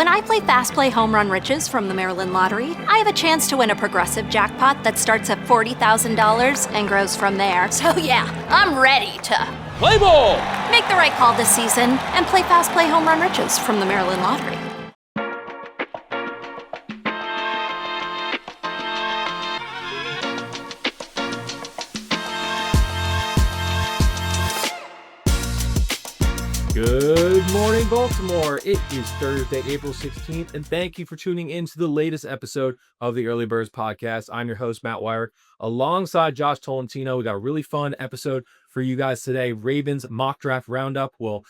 When I play Fast Play Home Run Riches from the Maryland Lottery, I have a chance to win a progressive jackpot that starts at $40,000 and grows from there. So yeah, I'm ready to play ball! Make the right call this season and play Fast Play Home Run Riches from the Maryland Lottery. Good morning, Baltimore. It is Thursday, April 16th, and thank you for tuning in to the latest episode of the Early Birds podcast. I'm your host, Matt Weyrich, alongside Josh Tolentino. We got a really fun episode for you guys today. Ravens mock draft roundup. We'll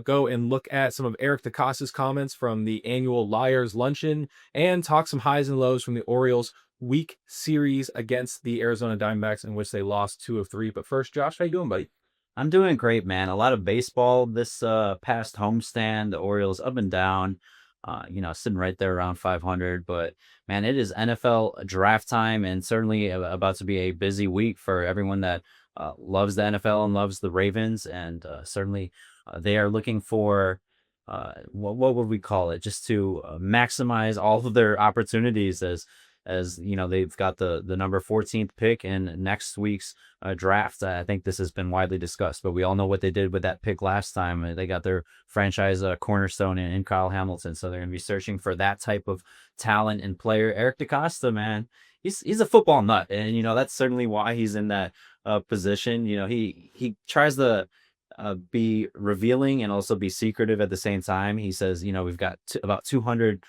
go and look at some of Eric DeCosta's comments from the annual Liars Luncheon and talk some highs and lows from the Orioles week series against the Arizona Diamondbacks, in which they lost 2 of 3. But first, Josh, how you doing, buddy? I'm doing great, man. A lot of baseball this past homestand. The Orioles up and down, sitting right there around 500. But, man, it is NFL draft time, and certainly about to be a busy week for everyone that loves the NFL and loves the Ravens. And certainly they are looking for, what would we call it, just to maximize all of their opportunities as you know, they've got the number 14th pick in next week's draft. I think this has been widely discussed, but we all know what they did with that pick last time. They got their franchise cornerstone in Kyle Hamilton, so they're going to be searching for that type of talent and player. Eric DeCosta, man, he's a football nut, and that's certainly why he's in that position. He tries to be revealing and also be secretive at the same time. He says, we've got about 200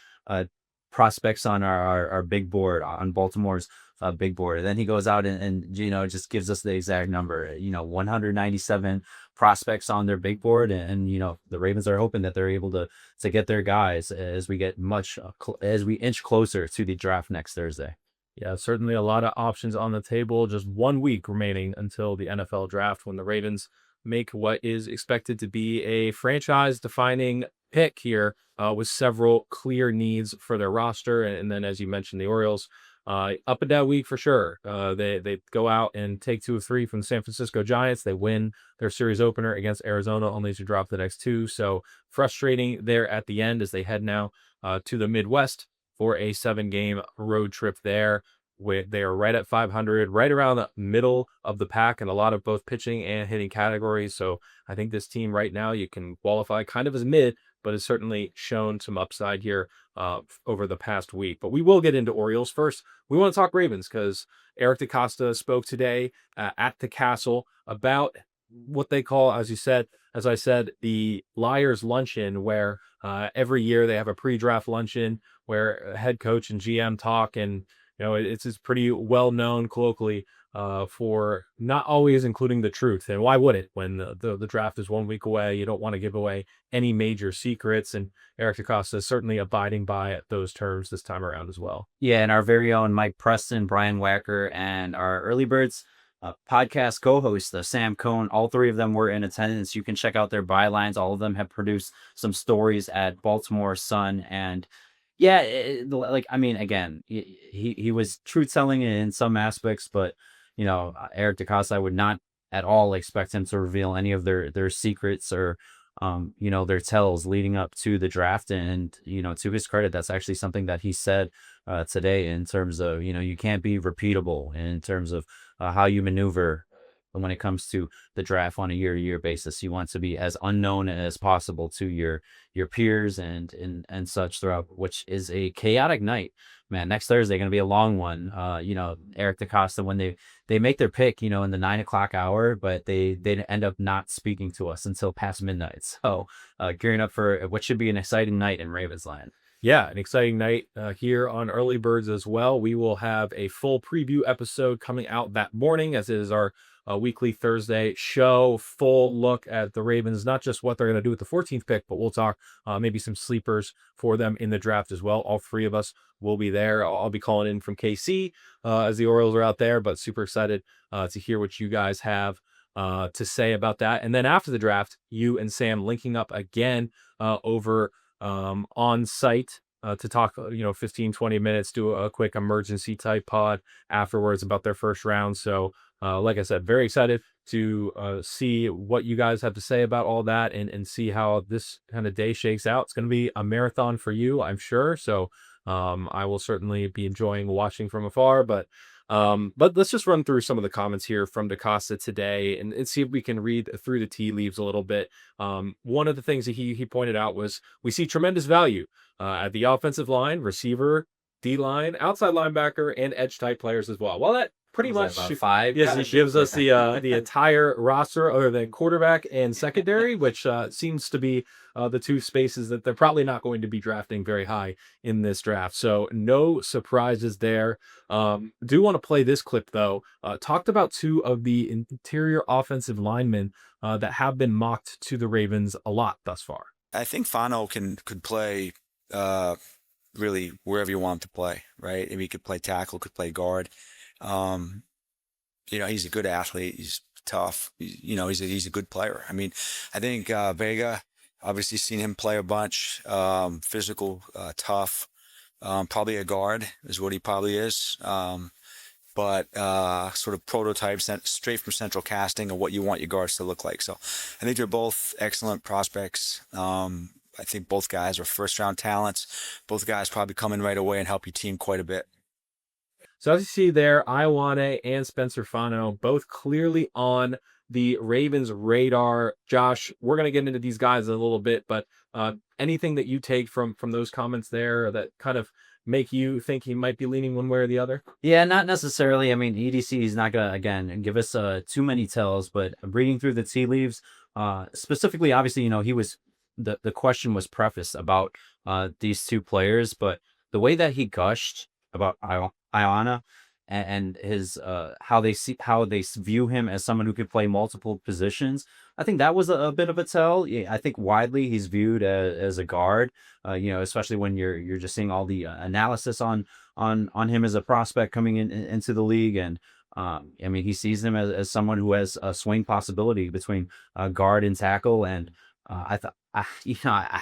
prospects on our big board, on Baltimore's big board. And then he goes out and just gives us the exact number, 197 prospects on their big board. And the Ravens are hoping that they're able to get their guys as we get as we inch closer to the draft next Thursday. Yeah, certainly a lot of options on the table. Just 1 week remaining until the NFL draft, when the Ravens make what is expected to be a franchise-defining pick here, with several clear needs for their roster. And then, as you mentioned, the Orioles, up and down week for sure. They go out and take 2 of 3 from the San Francisco Giants. They win their series opener against Arizona, only to drop the next 2. So frustrating there at the end as they head now to the Midwest for a 7-game road trip there. They are right at 500, right around the middle of the pack in a lot of both pitching and hitting categories. So I think this team right now, you can qualify kind of as mid, but has certainly shown some upside here over the past week. But we will get into Orioles first. We want to talk Ravens because Eric DeCosta spoke today at the Castle about what they call, as I said, the Liars Luncheon, where every year they have a pre-draft luncheon where head coach and GM talk, and it's pretty well known colloquially for not always including the truth. And why would it when the draft is 1 week away? You don't want to give away any major secrets. And Eric DeCosta is certainly abiding by those terms this time around as well. Yeah, and our very own Mike Preston, Brian Wacker, and our Early Birds podcast co-host, Sam Cohn, all 3 of them were in attendance. You can check out their bylines. All of them have produced some stories at Baltimore Sun, and yeah, again, he was truth-telling in some aspects, but, Eric DeCosta, I would not at all expect him to reveal any of their secrets or, their tells leading up to the draft. And, to his credit, that's actually something that he said today in terms of, you can't be repeatable in terms of how you maneuver when it comes to the draft on a year-to-year basis. You want to be as unknown as possible to your peers and such throughout, which is a chaotic night. Man, next Thursday going to be a long one. Eric DeCosta, when they make their pick, in the 9 o'clock hour, but they end up not speaking to us until past midnight. So gearing up for what should be an exciting night in Ravensland. Yeah, an exciting night here on Early Birds as well. We will have a full preview episode coming out that morning, as it is our weekly Thursday show. Full look at the Ravens, not just what they're going to do with the 14th pick, but we'll talk maybe some sleepers for them in the draft as well. All 3 of us will be there. I'll be calling in from KC as the Orioles are out there, but super excited to hear what you guys have to say about that. And then after the draft, you and Sam linking up again over on site to talk, 15, 20 minutes, do a quick emergency type pod afterwards about their first round. So like I said, very excited to see what you guys have to say about all that and see how this kind of day shakes out. It's going to be a marathon for you, I'm sure. So I will certainly be enjoying watching from afar, but let's just run through some of the comments here from DeCosta today and see if we can read through the tea leaves a little bit. One of the things that he pointed out was we see tremendous value at the offensive line, receiver, D-line, outside linebacker, and edge type players as well. Well, that pretty much about 5. yes, it gives us the entire roster other than quarterback and secondary, which seems to be the two spaces that they're probably not going to be drafting very high in this draft. So no surprises there. Do want to play this clip though. Talked about two of the interior offensive linemen that have been mocked to the Ravens a lot thus far. I think Fano could play really wherever you want him to play, right? I mean, he could play tackle, could play guard. He's a good athlete. He's tough. He's a good player. I mean, I think Vega, obviously seen him play a bunch. Physical, tough. Probably a guard is what he probably is. But sort of prototypes straight from central casting of what you want your guards to look like. So I think they're both excellent prospects. I think both guys are first-round talents. Both guys probably come in right away and help your team quite a bit. So as you see there, Ioane and Spencer Fano both clearly on the Ravens' radar. Josh, we're going to get into these guys in a little bit, but anything that you take from those comments there that kind of make you think he might be leaning one way or the other? Yeah, not necessarily. I mean, EDC is not going to, again, give us too many tells, but reading through the tea leaves, specifically, obviously, he was, the question was prefaced about these two players, but the way that he gushed about Ioana and his how they view him as someone who could play multiple positions, I think that was a bit of a tell. Yeah, I think widely he's viewed as a guard, especially when you're just seeing all the analysis on him as a prospect coming into the league. And I mean, he sees him as someone who has a swing possibility between guard and tackle. And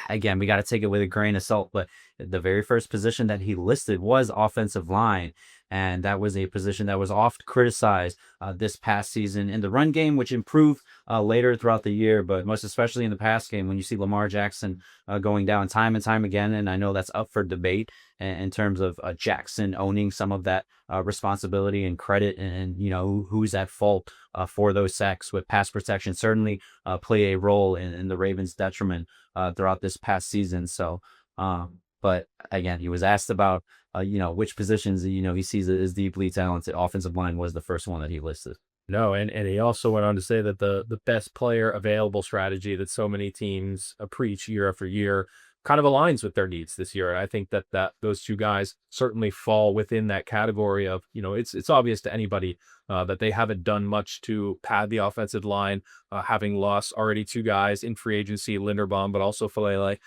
again, we got to take it with a grain of salt, but the very first position that he listed was offensive line. And that was a position that was oft criticized this past season in the run game, which improved later throughout the year, but most especially in the pass game when you see Lamar Jackson going down time and time again. And I know that's up for debate in terms of Jackson owning some of that responsibility and credit, and who's at fault for those sacks with pass protection certainly play a role in the Ravens' detriment throughout this past season. So, but again, he was asked about which positions he sees as deeply talented. Offensive line was the first one that he listed. No, and he also went on to say that the best player available strategy that so many teams preach year after year kind of aligns with their needs this year. I think that those two guys certainly fall within that category of, it's obvious to anybody that they haven't done much to pad the offensive line, having lost already two guys in free agency, Linderbaum, but also Falele.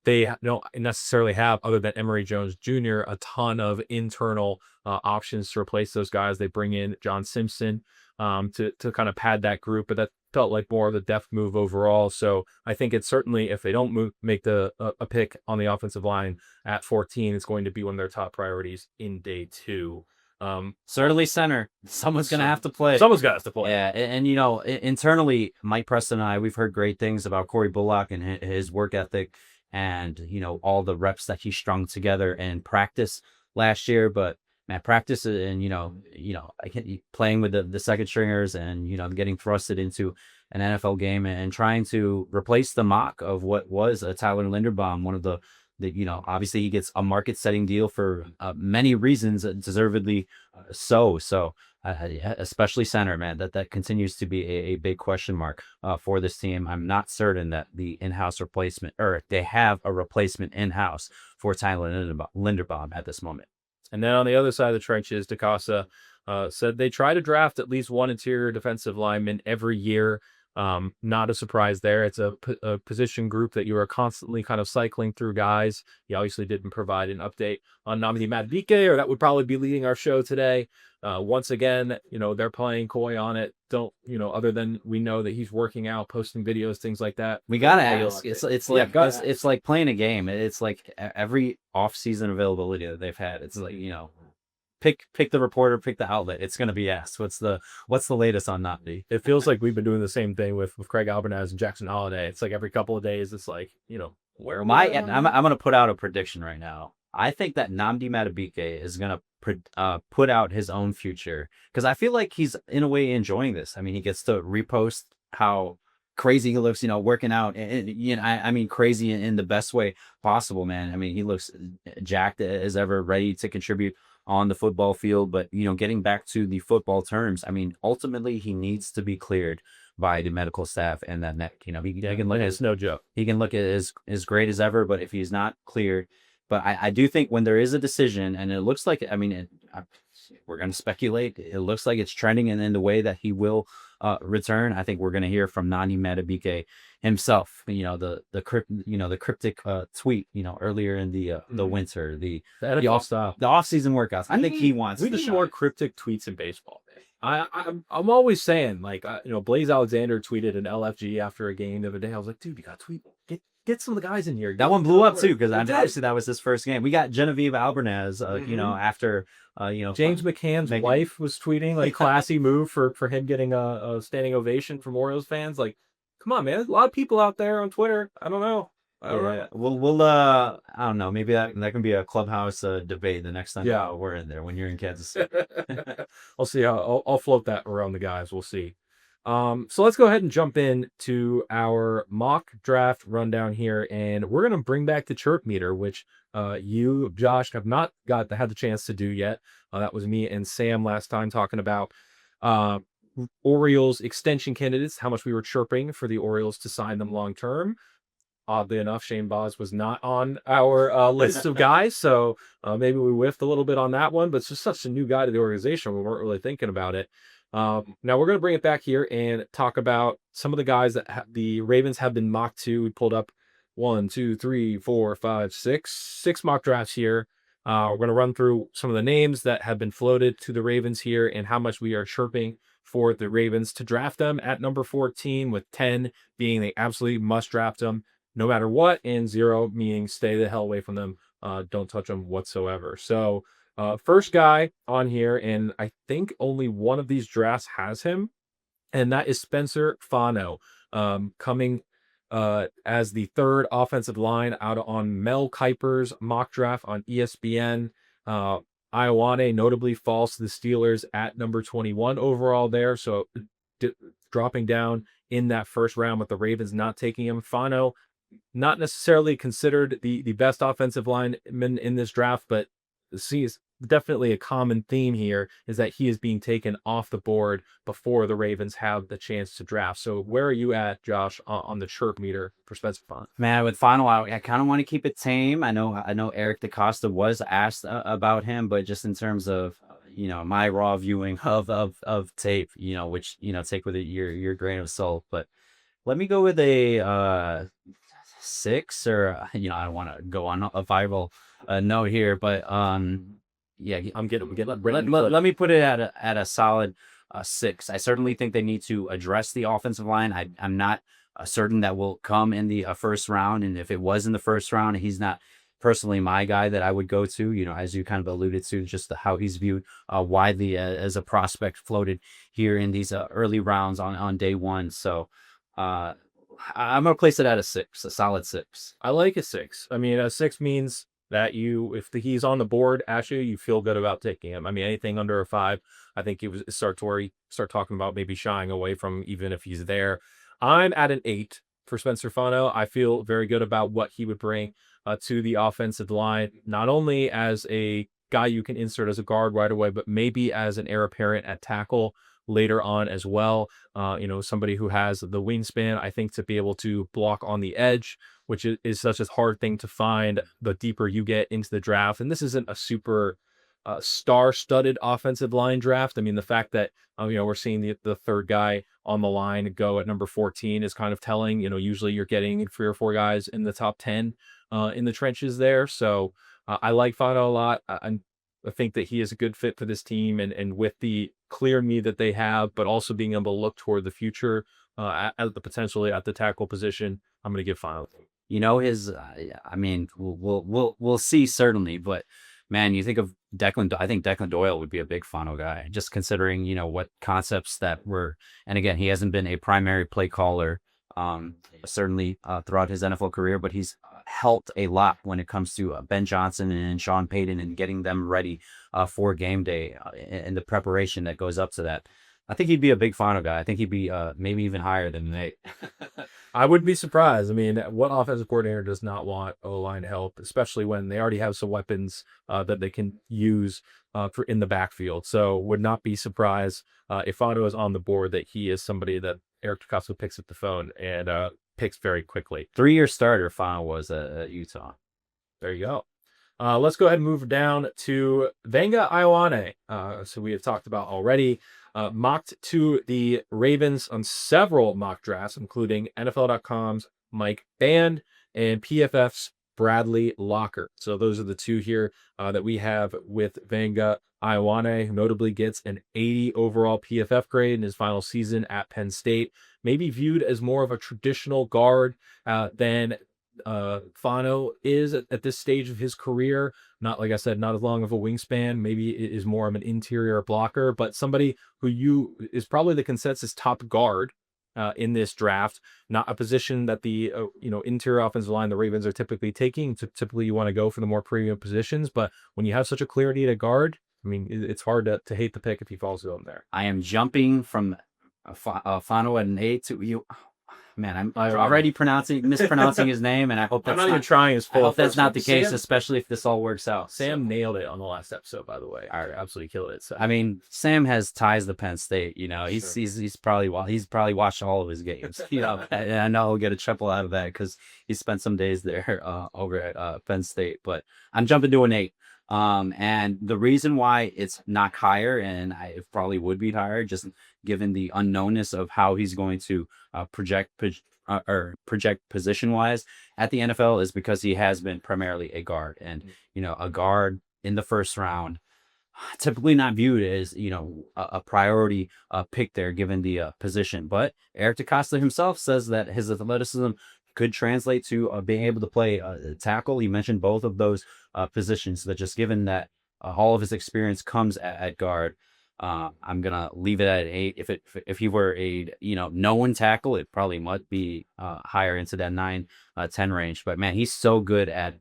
They don't necessarily have, other than Emory Jones Jr., a ton of internal options to replace those guys. They bring in John Simpson to kind of pad that group, but that felt like more of the depth move overall. So I think it's certainly, if they don't make a pick on the offensive line at 14, it's going to be one of their top priorities in day 2. Certainly center. Someone's going to have to play. Someone's got to play. Yeah. And internally, Mike Preston and I, we've heard great things about Corey Bullock and his work ethic and, all the reps that he strung together in practice last year. But man, practice and, playing with the second stringers and, getting thrusted into an NFL game and trying to replace the mock of what was a Tyler Linderbaum, one of the obviously he gets a market setting deal for many reasons, deservedly so. So especially center, man, that continues to be a big question mark for this team. I'm not certain that the in-house replacement, or they have a replacement in-house for Tyler Linderbaum at this moment. And then on the other side of the trenches, DeCosta said they try to draft at least one interior defensive lineman every year. Not a surprise there. It's a position group that you are constantly kind of cycling through guys. He obviously didn't provide an update on Nnamdi Madubuike, or that would probably be leading our show today. Once again, they're playing coy on it. Other than we know that he's working out, posting videos, things like that. We gotta ask. It's like playing a game. It's like every off-season availability that they've had. It's like, pick the reporter, pick the outlet. It's going to be asked. What's the latest on Nandi? It feels like we've been doing the same thing with Craig Albanez and Jackson Holiday. It's like every couple of days, it's like, where am I? I'm going to put out a prediction right now. I think that Nnamdi Madubuike is going to put out his own future, because I feel like he's in a way enjoying this. I mean, he gets to repost how crazy he looks, working out, and I mean, crazy in the best way possible, man. I mean, he looks jacked as ever, ready to contribute on the football field. But getting back to the football terms, I mean, ultimately he needs to be cleared by the medical staff and that neck. He can look it's no joke. He can look as great as ever, but if he's not cleared, but I do think when there is a decision, and it looks like, I mean, we're going to speculate, it looks like it's trending in the way that he will return. I think we're going to hear from Nnamdi Madubuike himself. The cryptic tweet, earlier in the winter, the off-season workouts. I think he wants. We need more cryptic tweets in baseball. I'm always saying, like, Blaze Alexander tweeted an LFG after a game the other day. I was like, dude, you got to tweet. Get some of the guys in here. That one blew up too, because obviously that was his first game. We got Genevieve Albanez, after James McCann's wife was tweeting, like, classy move for him getting a standing ovation from Orioles fans. Like, come on, man. There's a lot of people out there on Twitter. I don't know. We'll I don't know. Maybe that can be a clubhouse debate the next time we're in there, when you're in Kansas City. I'll see how I'll float that around the guys. We'll see. So let's go ahead and jump in to our mock draft rundown here, and we're going to bring back the Chirp Meter, which you, Josh, have not had the chance to do yet. That was me and Sam last time talking about Orioles extension candidates, how much we were chirping for the Orioles to sign them long term. Oddly enough, Shane Boz was not on our list of guys, so maybe we whiffed a little bit on that one, but it's just such a new guy to the organization, we weren't really thinking about it. Now we're going to bring it back here and talk about some of the guys that the Ravens have been mocked to. We pulled up 6 mock drafts here. We're going to run through some of the names that have been floated to the Ravens here and how much we are chirping for the Ravens to draft them at number 14, with 10 being they absolutely must draft them no matter what, and 0 meaning stay the hell away from them. Don't touch them whatsoever. So first guy on here, and I think only one of these drafts has him, and that is Spencer Fano, coming as the third offensive line out on Mel Kiper's mock draft on ESPN. Ioane notably falls to the Steelers at number 21 overall there, so dropping down in that first round with the Ravens not taking him. Fano, not necessarily considered the best offensive lineman in this draft, but is definitely a common theme here is that he is being taken off the board before the Ravens have the chance to draft. So where are you at, Josh, on the Chirp Meter for Spencer Fano? Man, with Fano, I kind of want to keep it tame. I know Eric DeCosta was asked about him, but just in terms of my raw viewing of tape, which take with it your grain of salt. But let me go with a 6, or I don't want to go on a viral note here, but let me put it at a solid 6. I certainly think they need to address the offensive line. I'm not certain that will come in the first round, and if it was in the first round, he's not personally my guy that I would go to. As you kind of alluded to, just how he's viewed widely as a prospect floated here in these early rounds on day one. So I'm gonna place it at a 6, a solid 6. I like a 6. I mean, a 6 means that if he's on the board, Ashley, you feel good about taking him. I mean, anything under a 5, I think it was start talking about maybe shying away from, even if he's there. I'm at an 8 for Spencer Fano. I feel very good about what he would bring to the offensive line, not only as a guy you can insert as a guard right away, but maybe as an heir apparent at tackle later on as well. Somebody who has the wingspan, I think, to be able to block on the edge, which is such a hard thing to find the deeper you get into the draft. And this isn't a super star-studded offensive line draft. I mean, the fact that we're seeing the third guy on the line go at number 14 is kind of telling. Usually you're getting 3 or 4 guys in the top 10 in the trenches there. So I like Fano a lot. I think that he is a good fit for this team, and with the clear need that they have, but also being able to look toward the future potentially at the tackle position, I'm going to give Fano. We'll see certainly, but man, you think of Declan. I think Declan Doyle would be a big Fano guy, just considering what concepts that were. And again, he hasn't been a primary play caller, certainly throughout his NFL career, but he's helped a lot when it comes to Ben Johnson and Sean Payton and getting them ready for game day and the preparation that goes up to that. I think he'd be a big Fano guy. I think he'd be maybe even higher than Nate. I wouldn't be surprised. I mean, what offensive coordinator does not want O-line help, especially when they already have some weapons that they can use for in the backfield. So would not be surprised if Fano is on the board that he is somebody that Eric DeCosta picks up the phone and picks very quickly. 3-year starter Fano was at Utah. There you go. Let's go ahead and move down to Venga Ioane. So we have talked about already. Mocked to the Ravens on several mock drafts, including NFL.com's Mike Band and PFF's Bradley Locker. So those are the two here that we have with Venga Ioane, who notably gets an 80 overall PFF grade in his final season at Penn State. Maybe viewed as more of a traditional guard than Fano is at this stage of his career. Not, like I said, not as long of a wingspan. Maybe it is more of an interior blocker, but somebody who is probably the consensus top guard in this draft. Not a position that the interior offensive line the Ravens are typically taking. Typically, you want to go for the more premium positions, but when you have such a clear need at guard, I mean, it's hard to hate the pick if he falls on there. I am jumping from Fano at an 8 to you. Man, I'm already mispronouncing his name, and I hope that's I'm not even trying his full. I hope that's not the case, especially if this all works out. Sam nailed it on the last episode, by the way. I absolutely killed it. So I mean, Sam has ties to Penn State. He's probably watched all of his games. And I know he'll get a triple out of that because he spent some days there over at Penn State. But I'm jumping to an 8. And the reason why it's not higher, and it probably would be higher, just given the unknownness of how he's going to project position wise at the NFL, is because he has been primarily a guard, and a guard in the first round, typically not viewed as a priority pick there, given the position. But Eric DeCosta himself says that his athleticism could translate to being able to play tackle. He mentioned both of those positions, that just given that all of his experience comes at guard, I'm gonna leave it at 8. If he were a known tackle, it probably might be higher into that 9-10 range. But man, he's so good at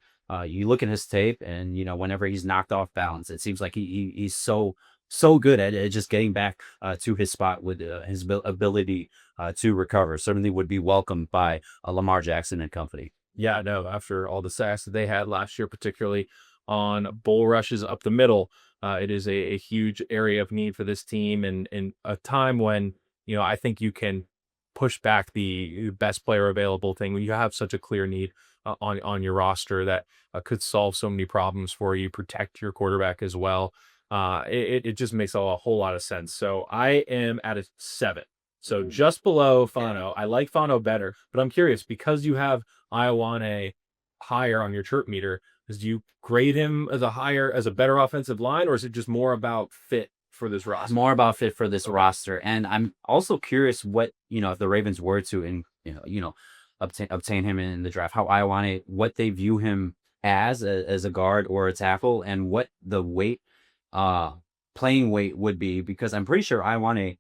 you look at his tape, and whenever he's knocked off balance, it seems like he's so good at it, just getting back to his spot with his ability to recover. Certainly would be welcomed by Lamar Jackson and company. Yeah, no, after all the sacks that they had last year, particularly on bull rushes up the middle, it is a huge area of need for this team, and a time when I think you can push back the best player available thing when you have such a clear need on your roster that could solve so many problems for you, protect your quarterback as well. It just makes a whole lot of sense. So I am at a 7. So just below Fano. I like Fano better, but I'm curious, because you have Ioane higher on your chirp meter, do you grade him as a better offensive line, or is it just more about fit for this roster? More about fit for this roster. And I'm also curious what, if the Ravens were to obtain him in the draft, how Ioane, what they view him as a guard or a tackle, and what the weight playing weight would be, because I'm pretty sure Ioane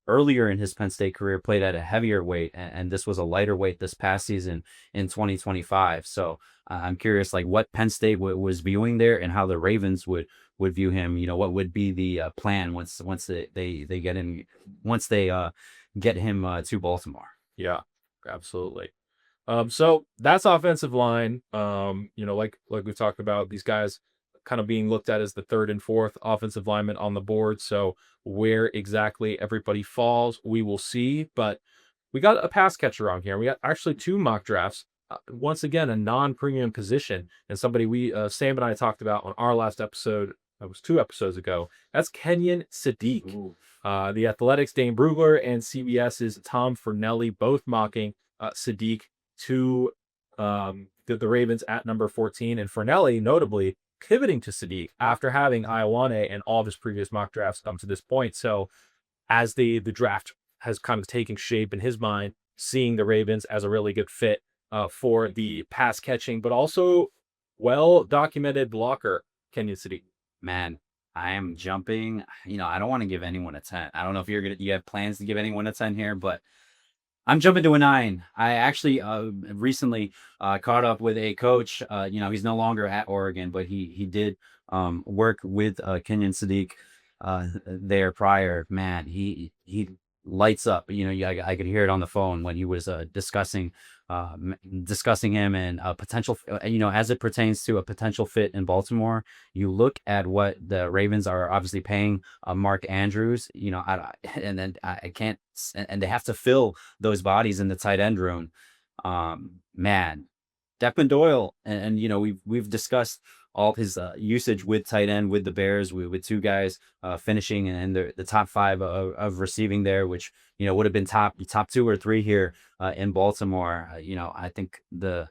earlier in his Penn State career played at a heavier weight, and this was a lighter weight this past season in 2025. So I'm curious, like, what Penn State was viewing there, and how the Ravens would view him. What would be the plan once they get him to Baltimore? Yeah, absolutely. So that's offensive line. Like we've talked about, these guys kind of being looked at as the 3rd and 4th offensive lineman on the board. So where exactly everybody falls, we will see. But we got a pass catcher on here. We got actually 2 mock drafts. Once again, a non-premium position, and somebody Sam and I talked about on our last episode. That was 2 episodes ago. That's Kenyon Sadiq. The Athletics' Dane Brugler and CBS's Tom Fernelli both mocking Sadiq to the Ravens at number 14, and Fernelli notably pivoting to Sadiq after having Ioane and all of his previous mock drafts up to this point. So as the draft has kind of taken shape in his mind, seeing the Ravens as a really good fit for the pass catching, but also well-documented blocker Kenyon City? Man, I am jumping. I don't want to give anyone a 10. I don't know if you have plans to give anyone a 10 here, but I'm jumping to a 9. I actually recently caught up with a coach. He's no longer at Oregon, but he did work with Kenyon Sadiq there prior. Man, he lights up. I could hear it on the phone when he was discussing him and potential. As it pertains to a potential fit in Baltimore. You look at what the Ravens are obviously paying Mark Andrews. And then I can't, and they have to fill those bodies in the tight end room. Man, Declan Doyle, and we've discussed all his usage with tight end with the Bears, with two guys finishing in the top 5 of receiving there, which would have been top 2 or 3 here in Baltimore. I think the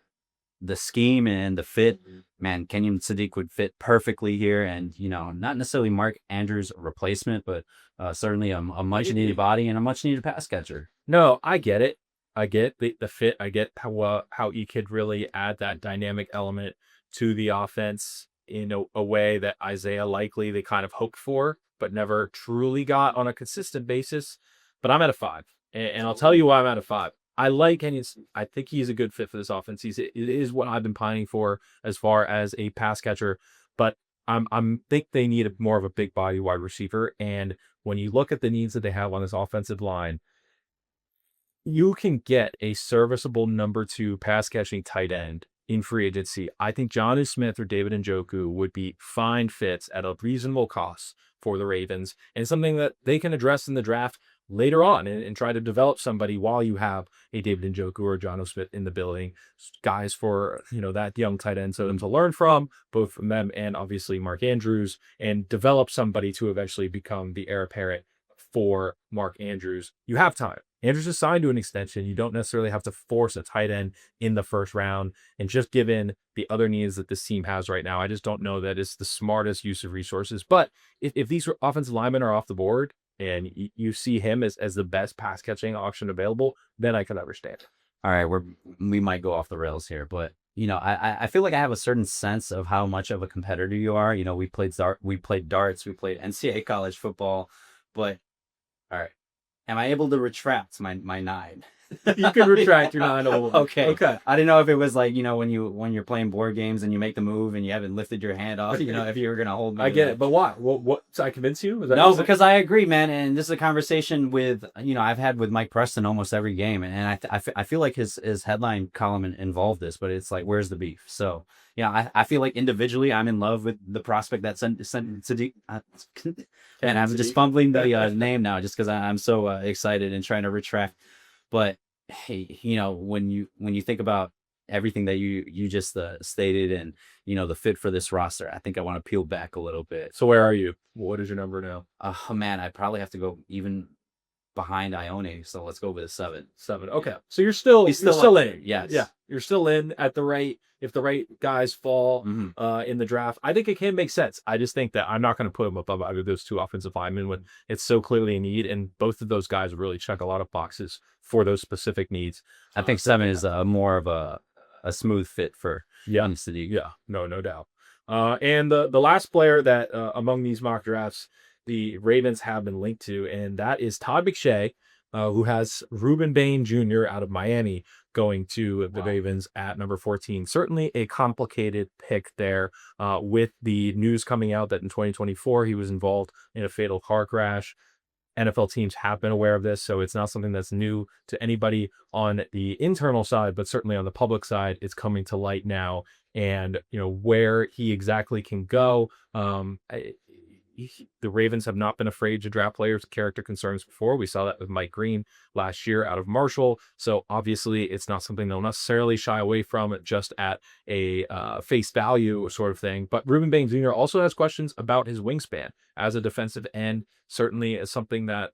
scheme and the fit, man, Kenyon Sadiq would fit perfectly here, and not necessarily Mark Andrews' replacement, but certainly a much needed body and a much needed pass catcher. No, I get it. I get the fit. I get how he could really add that dynamic element to the offense in a way that Isaiah likely they kind of hoped for, but never truly got on a consistent basis. But I'm at a 5, and I'll tell you why I'm at a 5. I like Kenyon. I think he's a good fit for this offense. It is what I've been pining for as far as a pass catcher, but I'm think they need more of a big body wide receiver. And when you look at the needs that they have on this offensive line, you can get a serviceable number 2 pass catching tight end in free agency. I think Jonnu Smith or David Njoku would be fine fits at a reasonable cost for the Ravens, and something that they can address in the draft later on and try to develop somebody while you have a David Njoku or Jonnu Smith in the building, guys for that young tight end, so them to learn from, both from them and obviously Mark Andrews, and develop somebody to eventually become the heir apparent for Mark Andrews. You have time. Andrews is signed to an extension. You don't necessarily have to force a tight end in the first round. And just given the other needs that this team has right now, I just don't know that it's the smartest use of resources. But if these offensive linemen are off the board and you see him as the best pass catching option available, then I can understand. All right, we might go off the rails here, but I feel like I have a certain sense of how much of a competitor you are. We played darts, we played NCAA college football, but all right. Am I able to retract my 9? You can retract your 9. Okay. I didn't know if it was like, when you're playing board games and you make the move and you haven't lifted your hand off, if you were going to hold me. I get it. But why? What? So I convince you? No, because I agree, man. And this is a conversation with, I've had with Mike Preston almost every game. And I feel like his headline column involved this, but it's like, where's the beef? So, I feel like individually I'm in love with the prospect that sent Sadiq. And I'm just fumbling the name now just because I'm so excited and trying to retract. But hey, when you think about everything that you just stated and the fit for this roster, I think I want to peel back a little bit. So where are you? What is your number now? Man, I probably have to go even behind Ione. So let's go with a 7. 7. Okay. So you're still in. Yes. Yeah. You're still in at the right. If the right guys fall in the draft, I think it can make sense. I just think that I'm not going to put them above either of those 2 offensive linemen when it's so clearly a need, and both of those guys really check a lot of boxes for those specific needs. I think 7 is more of a smooth fit for Sadiq. Yeah, no doubt. And the last player that among these mock drafts the Ravens have been linked to, and that is Todd McShay, who has Ruben Bain Jr. out of Miami going to the Ravens at number 14. Certainly a complicated pick there with the news coming out that in 2024 he was involved in a fatal car crash. NFL teams have been aware of this, so it's not something that's new to anybody on the internal side, but certainly on the public side, it's coming to light now. And, where he exactly can go, the Ravens have not been afraid to draft players with character concerns before. We saw that with Mike Green last year out of Marshall. So obviously it's not something they'll necessarily shy away from just at a face value sort of thing. But Ruben Bain Jr. also has questions about his wingspan as a defensive end. Certainly is something that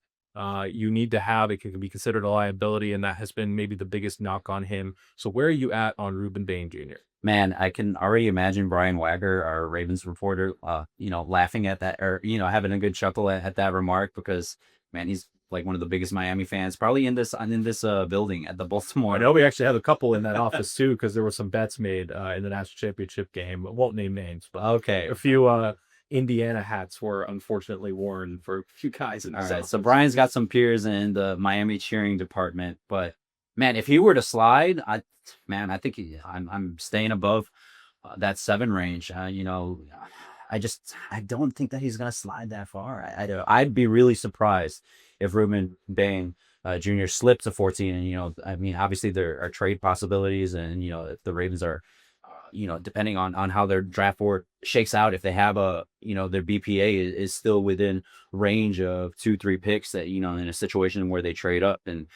you need to have. It can be considered a liability, and that has been maybe the biggest knock on him. So where are you at on Ruben Bain Jr.? Man, I can already imagine Brian Wagger, our Ravens reporter, laughing at that, or having a good chuckle at that remark, because man, he's like one of the biggest Miami fans, probably in this building at the Baltimore. I know we actually had a couple in that office too, because there were some bets made in the national championship game. I won't name names, but Okay. a few Indiana hats were unfortunately worn for a few guys in the All right. office. So Brian's got some peers in the Miami cheering department, but man, if he were to slide, I think I'm staying above that 7 range. I don't think that he's gonna slide that far. I'd be really surprised if Ruben Bain Jr. slips to 14. And I mean, obviously there are trade possibilities, and if the Ravens are, depending on how their draft board shakes out, if they have their BPA is still within range of 2-3 picks, that in a situation where they trade up, and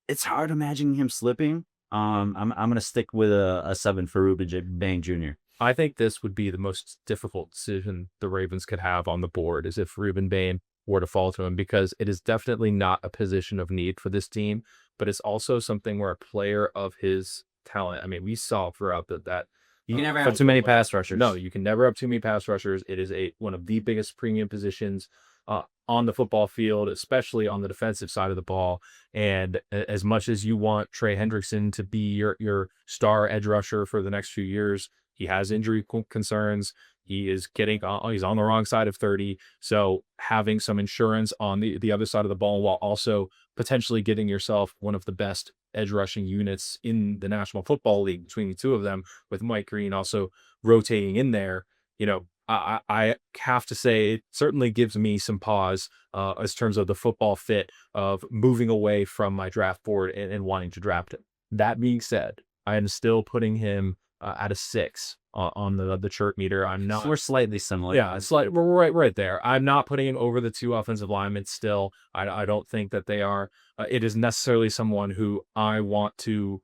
it's hard imagining him slipping. I'm gonna stick with a 7 for Ruben Bain Jr. I think this would be the most difficult decision the Ravens could have on the board, is if Ruben Bain were to fall to him, because it is definitely not a position of need for this team, but it's also something where a player of his talent, I mean, we saw throughout that you can never have too many pass rushers. No, you can never have too many pass rushers. It is one of the biggest premium positions on the football field, especially on the defensive side of the ball. And as much as you want Trey Hendrickson to be your star edge rusher for the next few years, he has injury concerns. He is he's on the wrong side of 30. So having some insurance on the other side of the ball, while also potentially getting yourself one of the best edge rushing units in the National Football League between the two of them, with Mike Green also rotating in there, I have to say it certainly gives me some pause as terms of the football fit of moving away from my draft board and wanting to draft him. That being said, I am still putting him at a 6 on the chirp meter. I'm not. We're slightly similar. Yeah, it's like we're right there. I'm not putting him over the 2 offensive linemen still. I don't think that they are. It is necessarily someone who I want to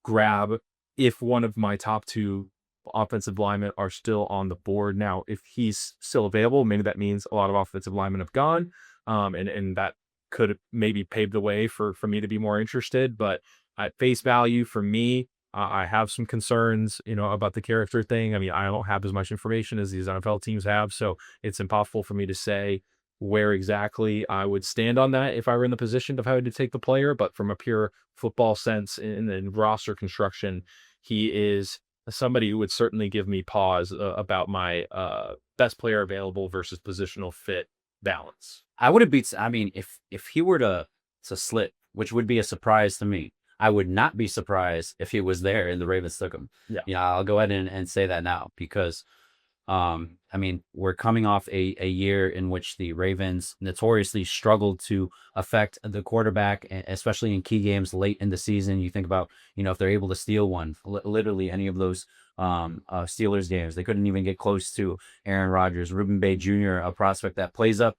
grab if one of my top 2 offensive linemen are still on the board. Now, if he's still available, maybe that means a lot of offensive linemen have gone, and that could maybe pave the way for me to be more interested. But at face value, for me, I have some concerns, about the character thing. I mean, I don't have as much information as these NFL teams have, so it's impossible for me to say where exactly I would stand on that if I were in the position of having to take the player. But from a pure football sense in roster construction, he is somebody who would certainly give me pause about my best player available versus positional fit balance. I wouldn't be. I mean, if he were to slip, which would be a surprise to me, I would not be surprised if he was there and the Ravens took him. Yeah. I'll go ahead and say that now, because I mean, we're coming off a year in which the Ravens notoriously struggled to affect the quarterback, especially in key games late in the season. You think about, if they're able to steal one, literally any of those Steelers games, they couldn't even get close to Aaron Rodgers. Ruben Bain Jr., a prospect that plays up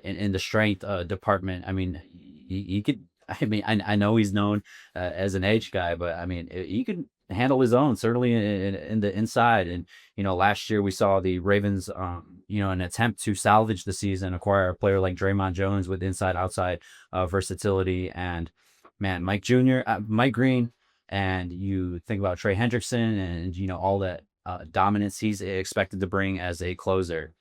in the strength department. I mean, he could. I mean, I know he's known as an edge guy, but I mean, he could handle his own, certainly in the inside. And, last year we saw the Ravens, an attempt to salvage the season, acquire a player like Draymond Jones with inside-outside versatility. And, man, Mike Green, and you think about Trey Hendrickson and, all that dominance he's expected to bring as a closer.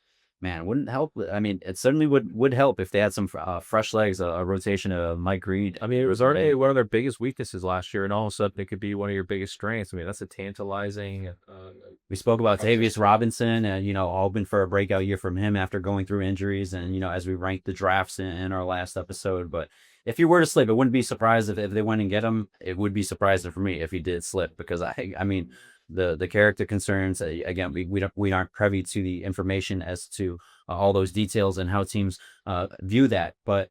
Man, wouldn't help. I mean, it certainly would help if they had some fresh legs, a rotation of Mike Green. I mean, it was already one of their biggest weaknesses last year, and all of a sudden it could be one of your biggest strengths. I mean, that's a tantalizing. We spoke about Tavius Robinson, and hoping for a breakout year from him after going through injuries, and as we ranked the drafts in our last episode. But if he were to slip, it wouldn't be surprised if they went and get him. It would be surprising for me if he did slip, because I mean. The character concerns, again, we aren't privy to the information as to all those details and how teams view that. But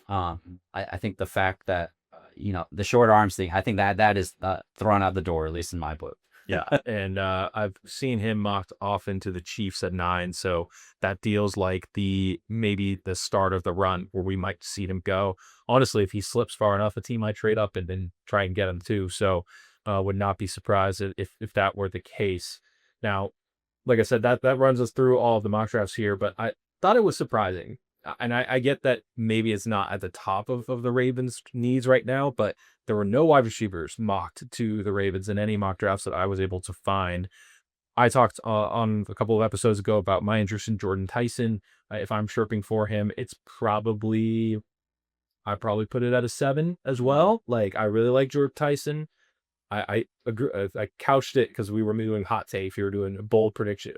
I think the fact that the short arms thing, I think that is thrown out the door, at least in my book. Yeah, and I've seen him mocked often to the Chiefs at 9, so that deals like maybe the start of the run where we might see him go. Honestly, if he slips far enough, a team might trade up and then try and get him too. So. Would not be surprised if that were the case. Now, like I said, that runs us through all of the mock drafts here, but I thought it was surprising. And I get that maybe it's not at the top of the Ravens' needs right now, but there were no wide receivers mocked to the Ravens in any mock drafts that I was able to find. I talked on a couple of episodes ago about my interest in Jordan Tyson. If I'm chirping for him, I probably put it at a 7 as well. Like, I really like Jordan Tyson. I agree. I couched it because we were doing hot take. We were doing a bold prediction,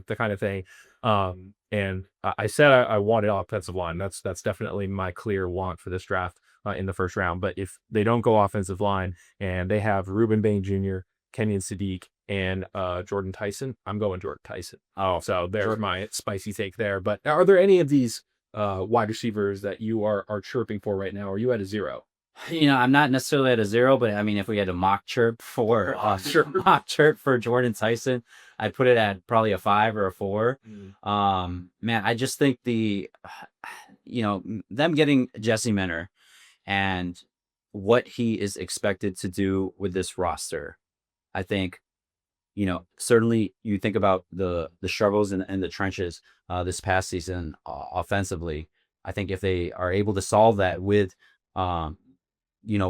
the kind of thing. And I said I wanted offensive line. That's definitely my clear want for this draft in the first round. But if they don't go offensive line and they have Ruben Bain Jr., Kenyon Sadiq, and Jordan Tyson, I'm going Jordan Tyson. Oh, so there's my spicy take there. But are there any of these wide receivers that you are chirping for right now? Or are you at a 0? I'm not necessarily at a 0, but I mean, if we had a mock chirp for Jordan Tyson, I'd put it at probably a 5 or a 4. Man, I just think them getting Jesse Minter and what he is expected to do with this roster. I think, certainly you think about the struggles in the trenches this past season offensively. I think if they are able to solve that with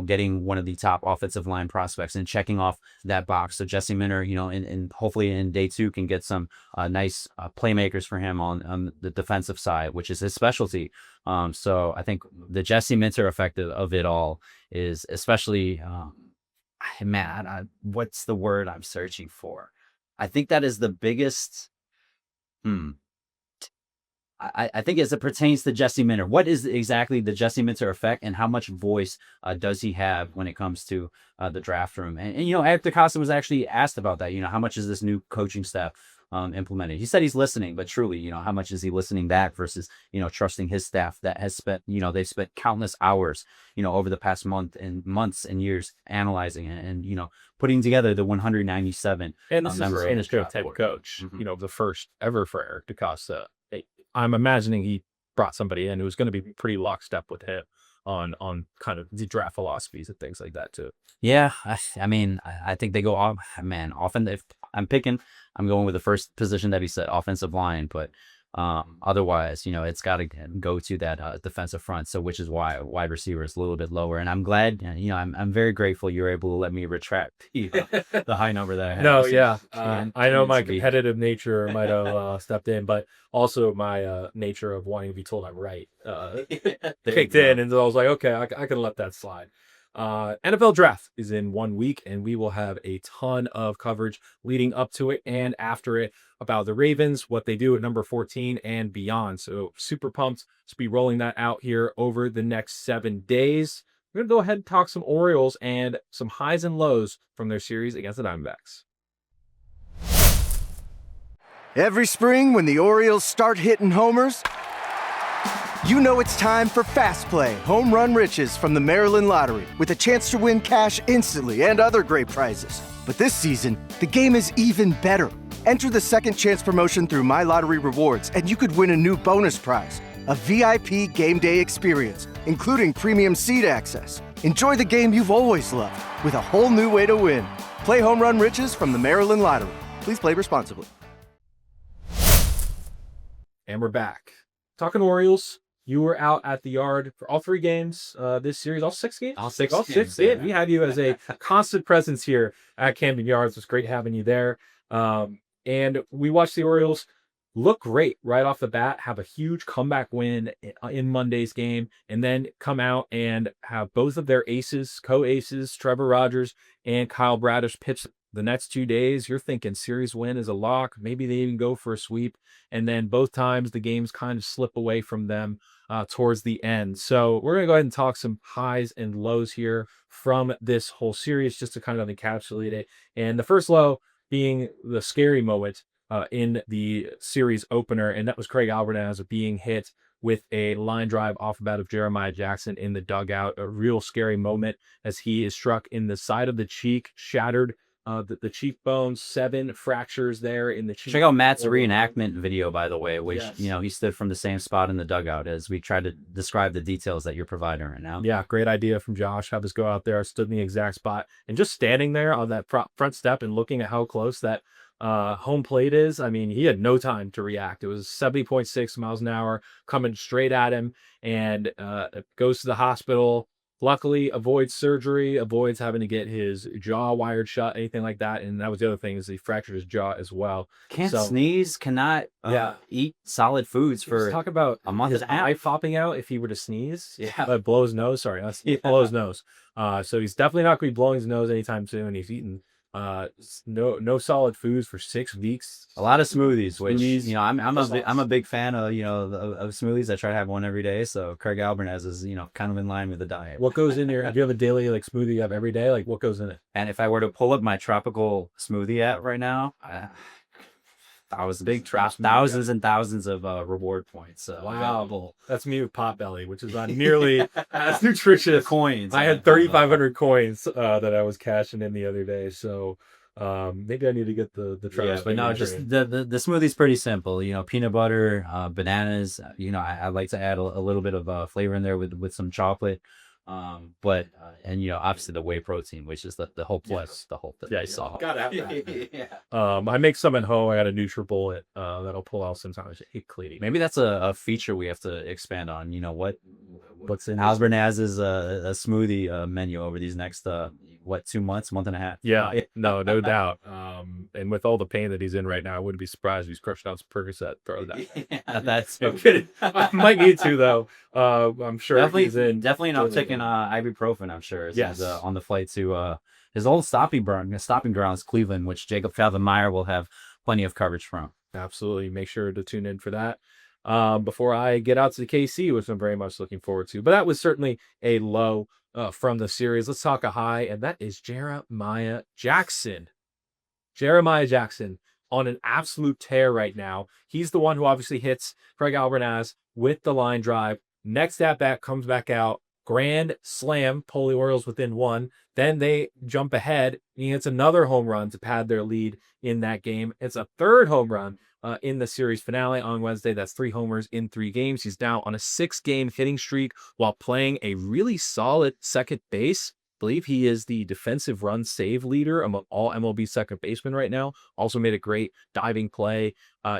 getting one of the top offensive line prospects and checking off that box. So Jesse Minter, and hopefully in day 2 can get some nice playmakers for him on the defensive side, which is his specialty. So I think the Jesse Minter effect of it all is especially, what's the word I'm searching for? I think that is the biggest, I think as it pertains to Jesse Minter, what is exactly the Jesse Minter effect and how much voice does he have when it comes to the draft room? And Eric DeCosta was actually asked about that. How much is this new coaching staff implemented? He said he's listening, but truly, how much is he listening back versus, trusting his staff that has spent, they've spent countless hours, over the past months and years analyzing and putting together the 197 and this member is a type of coach, the first ever for Eric DeCosta. I'm imagining he brought somebody in who was going to be pretty lockstep with him on kind of the draft philosophies and things like that too. Yeah, I mean, I think they go off. Man, often if I'm going with the first position that he said, offensive line, but otherwise, it's got to go to that defensive front. So, which is why wide receiver is a little bit lower. And I'm glad, I'm very grateful you're able to let me retract the high number that I had. No, yeah, I know my competitive nature might have stepped in, but also my nature of wanting to be told I'm right kicked in, and so I was like, okay, I can let that slide. NFL draft is in 1 week, and we will have a ton of coverage leading up to it and after it about the Ravens, what they do at number 14 and beyond. So super pumped to be rolling that out here over the next 7 days. We're going to go ahead and talk some Orioles and some highs and lows from their series against the Diamondbacks. Every spring when the Orioles start hitting homers, it's time for Fast Play Home Run Riches from the Maryland Lottery with a chance to win cash instantly and other great prizes. But this season, the game is even better. Enter the second chance promotion through My Lottery Rewards and you could win a new bonus prize, a VIP game day experience, including premium seat access. Enjoy the game you've always loved with a whole new way to win. Play Home Run Riches from the Maryland Lottery. Please play responsibly. And we're back. Talking Orioles. You were out at the yard for all 3 games this series, all 6 games? All six. Yeah. We had you as a constant presence here at Camden Yards. It was great having you there. And we watched the Orioles look great right off the bat, have a huge comeback win in Monday's game, and then come out and have both of their aces, co-aces, Trevor Rogers and Kyle Bradish pitch the next 2 days. You're thinking series win is a lock. Maybe they even go for a sweep. And then both times the games kind of slip away from them towards the end. So we're going to go ahead and talk some highs and lows here from this whole series just to kind of encapsulate it. And the first low being the scary moment in the series opener. And that was Craig Alvarez being hit with a line drive off the bat of Jeremiah Jackson in the dugout. A real scary moment as he is struck in the side of the cheek, shattered the cheekbone, 7 fractures there in the cheek. Check out Matt's reenactment video, by the way, which, he stood from the same spot in the dugout as we try to describe the details that you're providing right now. Yeah, great idea from Josh. Have us go out there, stood in the exact spot, and just standing there on that front step and looking at how close that home plate is. I mean, he had no time to react. It was 70.6 miles an hour coming straight at him, and goes to the hospital. luckily avoids surgery, avoids having to get his jaw wired shut, anything like that. And that was the other thing, is he fractured his jaw as well. Can't So, sneeze, cannot eat solid foods let's for talk about a month his and a half. eye popping out if he were to sneeze. Yeah. Blow his nose. Sorry, blow his nose. So he's definitely not going to be blowing his nose anytime soon. He's eating no solid foods for 6 weeks. A lot of smoothies, which Smoothies. you know, I'm a big fan of, of smoothies. I try to have one every day. So Craig Albertaz is, kind of in line with the diet. What goes in your? Do you have a daily like smoothie you have every day? Like what goes in it? And if I were to pull up my tropical smoothie app right now, thousands and thousands of reward points. Available. That's me with Potbelly, which is not nearly as nutritious. Coins. I had 3,500 coins that I was cashing in the other day, so maybe I need to get the Yeah, but no, just the smoothie's pretty simple. Peanut butter, bananas. I like to add a little bit of flavor in there with some chocolate. But obviously the whey protein, which is the whole plus, the whole thing. Yeah, I saw. Gotta have that. Yeah. I make some at home. I got a NutriBullet that'll pull out sometimes. Cleaning. Maybe that's a feature we have to expand on. What's in Albertaz's a smoothie menu over these next 2 months, month and a half. Yeah, no doubt. And with all the pain that he's in right now, I wouldn't be surprised if he's crushing out some Percocet. Throw that. Yeah, that's I'm kidding. I might need to though. I'm sure definitely an uptick in ibuprofen. I'm sure. Yes. He's, on the flight to his old stopping grounds, Cleveland, which Jacob Falvin-Meyer will have plenty of coverage from. Absolutely. Make sure to tune in for that. Before I get out to the KC, which I'm very much looking forward to. But that was certainly a low from the series. Let's talk a high, and that is Jeremiah Jackson. Jeremiah Jackson on an absolute tear right now. He's the one who obviously hits Craig Albertaz with the line drive. Next at bat comes back out. Grand slam, pull the Orioles within 1. Then they jump ahead. He hits another home run to pad their lead in that game. It's a third home run in the series finale on Wednesday. That's 3 homers in 3 games. He's now on a 6-game hitting streak while playing a really solid second base. I believe he is the defensive run save leader among all MLB second basemen right now. Also made a great diving play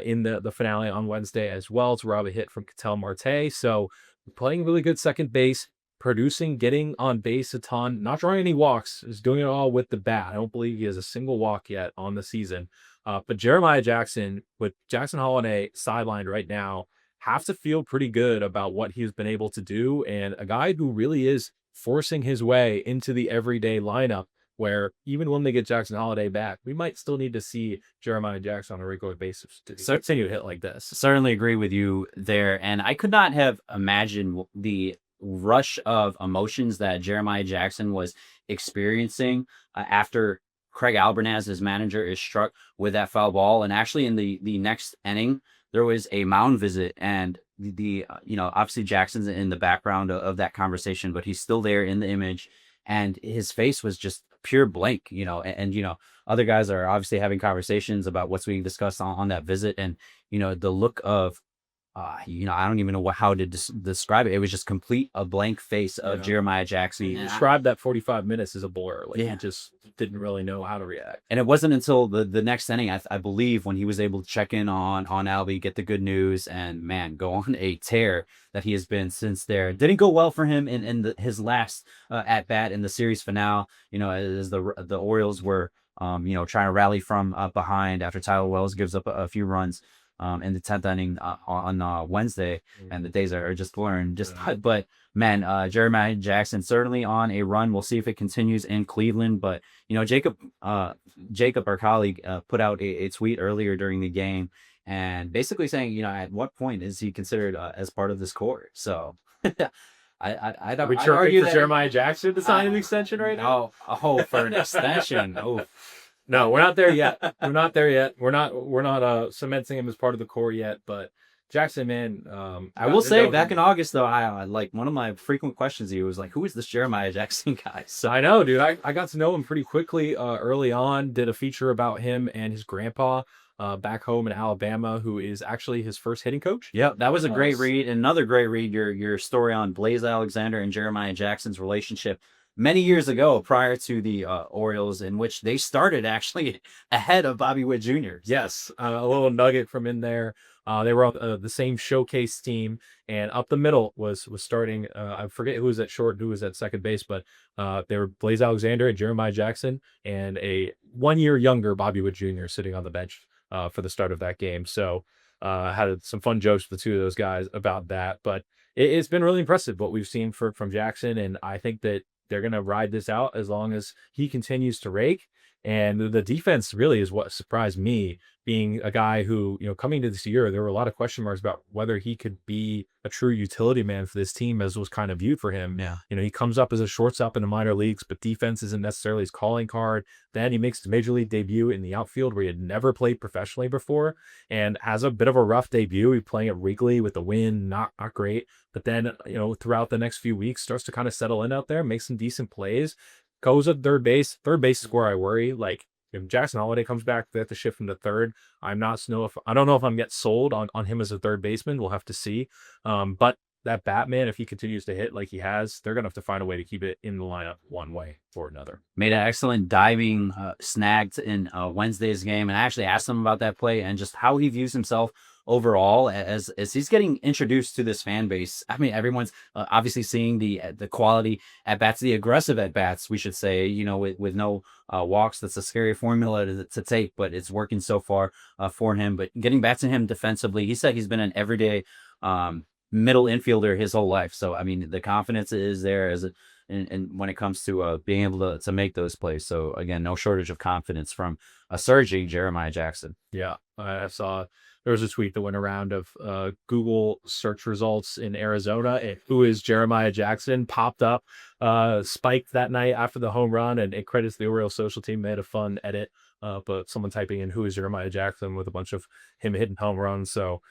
in the finale on Wednesday as well to rob a hit from Ketel Marte. So playing really good second base, producing, getting on base a ton, not drawing any walks, is doing it all with the bat. I don't believe he has a single walk yet on the season. But Jeremiah Jackson, with Jackson Holiday sidelined right now, have to feel pretty good about what he's been able to do. And a guy who really is forcing his way into the everyday lineup, where even when they get Jackson Holiday back, we might still need to see Jeremiah Jackson on a regular basis to continue to hit like this. Certainly agree with you there. And I could not have imagined the rush of emotions that Jeremiah Jackson was experiencing after Craig Albertaz, his manager, is struck with that foul ball. And actually in the next inning, there was a mound visit, and obviously Jackson's in the background of that conversation, but he's still there in the image, and his face was just pure blank, and other guys are obviously having conversations about what's being discussed on that visit. And, the look of, I don't even know how to describe it. It was just a blank face of Jeremiah Jackson. He described that 45 minutes as a blur. He just didn't really know how to react. And it wasn't until the next inning, I believe, when he was able to check in on Albie, get the good news, and man, go on a tear that he has been since there. Didn't go well for him in his last at bat in the series finale. As the Orioles were trying to rally from behind after Tyler Wells gives up a few runs in the 10th inning on Wednesday, and the days are just blurring. But man, Jeremiah Jackson certainly on a run. We'll see if it continues in Cleveland. But Jacob, our colleague, put out a tweet earlier during the game, and basically saying, at what point is he considered as part of this core? So. I don't. Are we chirping for Jeremiah Jackson to sign an extension right now? For an extension. Oh. No, we're not there yet. We're not there yet. We're not cementing him as part of the core yet. But Jackson, man, I will say back in August though, I like one of my frequent questions to you was like, who is this Jeremiah Jackson guy? So I know, dude. I got to know him pretty quickly early on. Did a feature about him and his grandpa back home in Alabama, who is actually his first hitting coach. Yep, that was a great read. Another great read, your story on Blaze Alexander and Jeremiah Jackson's relationship. many years ago prior to the Orioles, in which they started actually ahead of Bobby Witt Jr. Yes, a little nugget from in there. They were on the same showcase team, and up the middle was starting. I forget who was at short, who was at second base, but they were Blaze Alexander and Jeremiah Jackson, and a 1 year younger Bobby Witt Jr. sitting on the bench for the start of that game. So had some fun jokes with the two of those guys about that. But it's been really impressive what we've seen from Jackson, and I think that they're gonna ride this out as long as he continues to rake. And the defense really is what surprised me, being a guy who, coming to this year, there were a lot of question marks about whether he could be a true utility man for this team, as was kind of viewed for him. Yeah. He comes up as a shortstop in the minor leagues, but defense isn't necessarily his calling card. Then he makes his major league debut in the outfield where he had never played professionally before and has a bit of a rough debut. He's playing at Wrigley with the win, not great. But then, throughout the next few weeks, starts to kind of settle in out there, make some decent plays. Goes at third base. Third base is where I worry. Like, if Jackson Holiday comes back, they have to shift him to third. I don't know if I'm get sold on him as a third baseman. We'll have to see. But that Batman, if he continues to hit like he has, they're gonna have to find a way to keep it in the lineup one way or another. Made an excellent diving snag in Wednesday's game, and I actually asked him about that play and just how he views himself overall as he's getting introduced to this fan base. I mean, everyone's obviously seeing the quality at bats, the aggressive at bats, we should say, with no walks. That's a scary formula to take, but it's working so far for him. But getting back to him defensively, he said he's been an everyday middle infielder his whole life. So, I mean, the confidence is there and when it comes to being able to make those plays. So again, no shortage of confidence from a surging Jeremiah Jackson. Yeah, I saw there was a tweet that went around of Google search results in Arizona, and who is Jeremiah Jackson popped up, spiked that night after the home run, and it credits the Orioles social team. They had a fun edit, but someone typing in who is Jeremiah Jackson with a bunch of him hitting home runs. So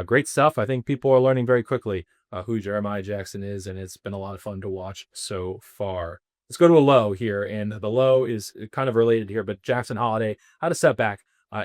great stuff. I think people are learning very quickly who Jeremiah Jackson is, and it's been a lot of fun to watch so far. Let's go to a low here, and the low is kind of related here, but Jackson Holiday had a setback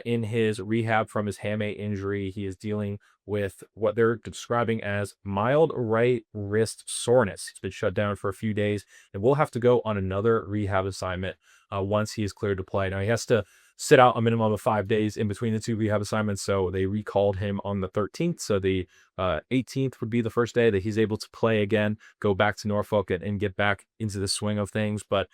in his rehab from his hamate injury. He is dealing with what they're describing as mild right wrist soreness. He's been shut down for a few days and will have to go on another rehab assignment once he is cleared to play. Now, he has to sit out a minimum of 5 days in between the two rehab assignments, so they recalled him on the 13th. So the 18th would be the first day that he's able to play again, go back to Norfolk and get back into the swing of things. But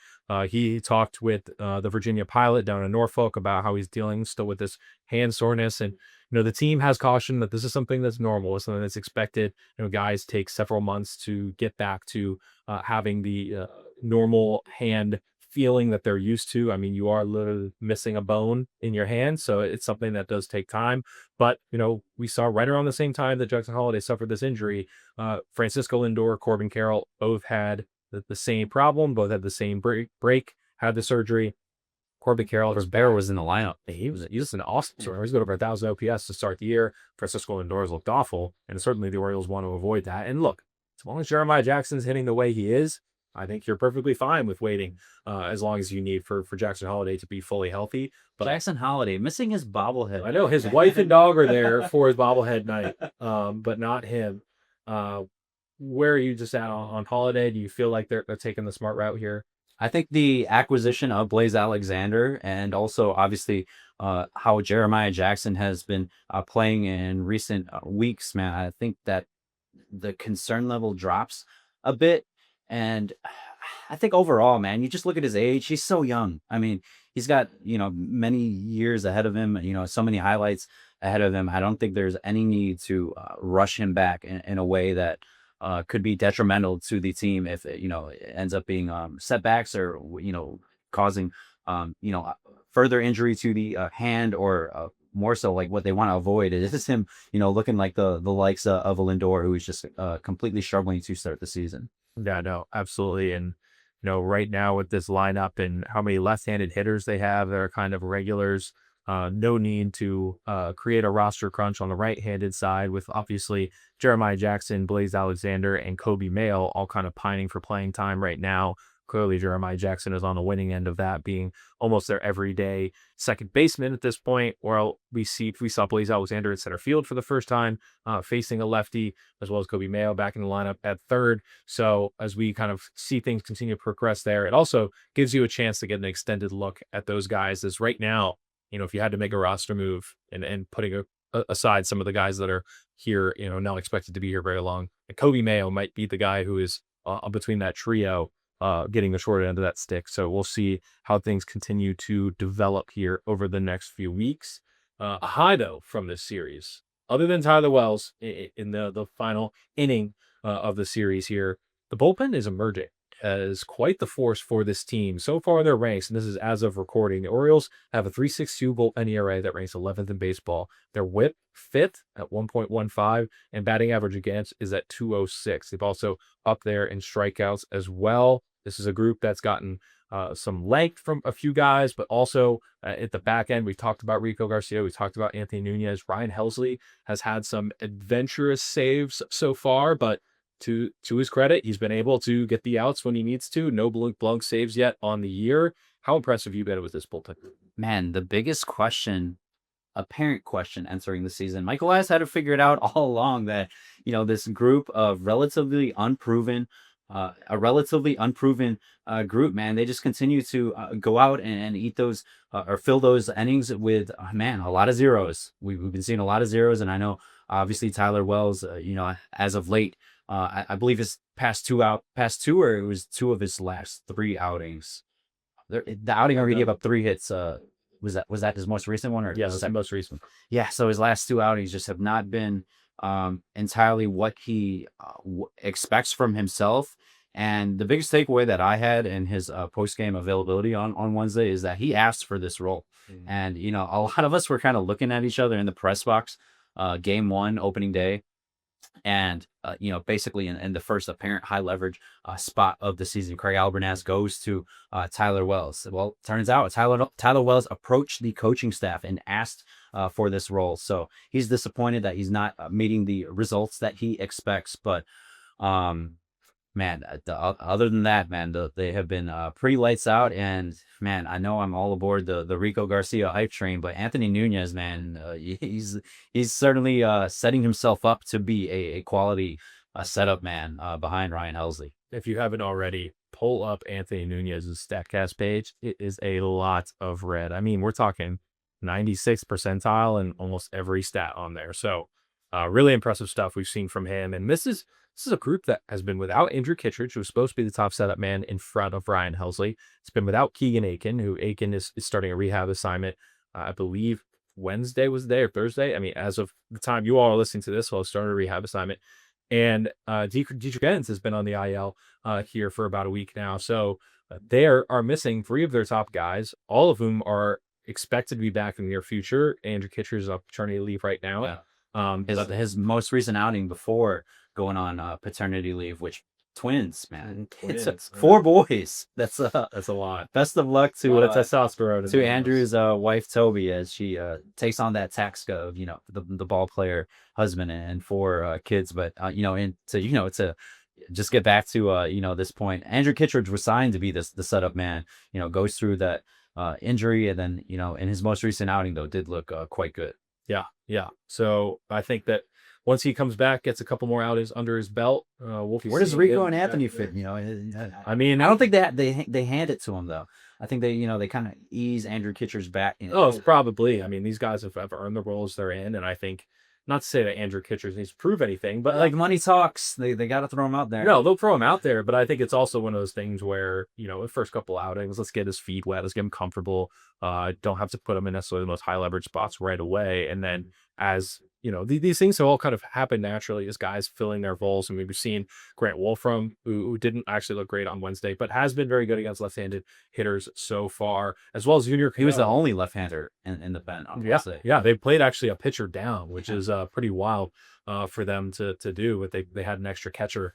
he talked with the Virginia pilot down in Norfolk about how he's dealing still with this hand soreness. And the team has cautioned that this is something that's normal, it's something that's expected. Guys take several months to get back to having the normal hand feeling that they're used to. I mean, you are literally missing a bone in your hand, so it's something that does take time. But we saw right around the same time that Jackson Holiday suffered this injury, Francisco Lindor, Corbin Carroll both had the same problem, both had the same break, had the surgery. Corbin Carroll, Bear was in the lineup. He was an awesome story. He's got over 1,000 OPS to start the year. Francisco Lindor's looked awful, and certainly the Orioles want to avoid that. And look, as long as Jeremiah Jackson's hitting the way he is, I think you're perfectly fine with waiting as long as you need for Jackson Holiday to be fully healthy. But Jackson Holiday missing his bobblehead. I know his wife and dog are there for his bobblehead night, but not him. Where are you just at on Holiday? Do you feel like they're taking the smart route here? I think the acquisition of Blaze Alexander and also obviously how Jeremiah Jackson has been playing in recent weeks, man, I think that the concern level drops a bit. And I think overall, man, you just look at his age. He's so young. I mean, he's got, many years ahead of him, so many highlights ahead of him. I don't think there's any need to rush him back in a way that could be detrimental to the team if it ends up being setbacks or causing further injury to the hand, or more so like what they want to avoid is him looking like the likes of a Lindor, who is just completely struggling to start the season. Yeah, no, absolutely. And right now with this lineup and how many left-handed hitters they have that are kind of regulars, no need to create a roster crunch on the right-handed side, with obviously Jeremiah Jackson, Blaze Alexander, and Kobe Mayo all kind of pining for playing time right now. Clearly, Jeremiah Jackson is on the winning end of that, being almost their everyday second baseman at this point. Well, we saw Blaze Alexander at center field for the first time, facing a lefty, as well as Kobe Mayo back in the lineup at third. So as we kind of see things continue to progress there, it also gives you a chance to get an extended look at those guys. As right now, if you had to make a roster move and putting aside some of the guys that are here, not expected to be here very long, Kobe Mayo might be the guy who is between that trio, getting the short end of that stick. So we'll see how things continue to develop here over the next few weeks. A high, though, from this series, other than Tyler Wells in the final inning of the series here, the bullpen is emerging as quite the force for this team. So far in their ranks, and this is as of recording, the Orioles have a 3.62 bullpen ERA that ranks 11th in baseball. Their whip 5th at 1.15, and batting average against is at 206. They've also up there in strikeouts as well. This is a group that's gotten some length from a few guys, but also at the back end, we've talked about Rico Garcia, we've talked about Anthony Nunez. Ryan Helsley has had some adventurous saves so far, but to his credit, he's been able to get the outs when he needs to. No blunk saves yet on the year. How impressive have you been with this bullpen? Man, the biggest apparent question entering the season, Michael has had to figure it out all along that, this group of relatively unproven group, man, they just continue to go out and eat those or fill those innings with, a lot of zeros. We've been seeing a lot of zeros, and I know obviously Tyler Wells, as of late, I believe his past two, or it was two of his last 3 outings. The outing where he gave up 3 hits, was that his most recent one? Or yeah, that's the most recent. Yeah, so his last 2 outings just have not been entirely what he expects from himself. And the biggest takeaway that I had in his post-game availability on Wednesday is that he asked for this role. Mm-hmm. And, a lot of us were kind of looking at each other in the press box, game 1, opening day. And, basically in the first apparent high leverage spot of the season, Craig Albernaz goes to Tyler Wells. Well, turns out Tyler Wells approached the coaching staff and asked for this role. So he's disappointed that he's not meeting the results that he expects. But, man, other than that, man, they have been pretty lights out. And, man, I know I'm all aboard the Rico Garcia hype train, but Anthony Nunez, man, he's certainly setting himself up to be a quality setup man behind Ryan Helsley. If you haven't already, pull up Anthony Nunez's StatCast page. It is a lot of red. I mean, we're talking 96th percentile in almost every stat on there. So really impressive stuff we've seen from him. And this is a group that has been without Andrew Kittredge, who was supposed to be the top setup man in front of Ryan Helsley. It's been without Keegan Aiken, who Aiken is starting a rehab assignment. I believe Wednesday was the day or Thursday. I mean, as of the time you all are listening to this, he'll start a rehab assignment. And Dietrich Enns has been on the IL here for about a week now. So they are missing 3 of their top guys, all of whom are expected to be back in the near future. Andrew Kittredge is on paternity leave right now. Yeah. His most recent outing before going on paternity leave, which twins, man, it's 4 boys. That's a lot. Best of luck to testosterone to Andrew's wife Toby as she takes on that task of the ball player husband and 4 kids. But to just get back to this point, Andrew Kittredge was signed to be the setup man. Goes through that injury, and then in his most recent outing though did look quite good. Yeah. So I think that once he comes back, gets a couple more outings under his belt, we'll see. Where does Rico and Anthony fit? I mean, I don't think they hand it to him though. I think they kind of ease Andrew Kittredge back. It's probably. I mean, these guys have earned the roles they're in, and I think, not to say that Andrew Kittredge needs to prove anything, but like money talks, they got to throw him out there. No, they'll throw him out there, but I think it's also one of those things where the first couple outings, let's get his feet wet, let's get him comfortable. Don't have to put him in necessarily the most high leverage spots right away, and then as these things have all kind of happened naturally as guys filling their roles. And we've seen Grant Wolfram, who didn't actually look great on Wednesday, but has been very good against left-handed hitters so far, as well as Junior. He was the only left-hander in the pen on Wednesday. Yeah, they played actually a pitcher down, which is pretty wild for them to do. But they had an extra catcher,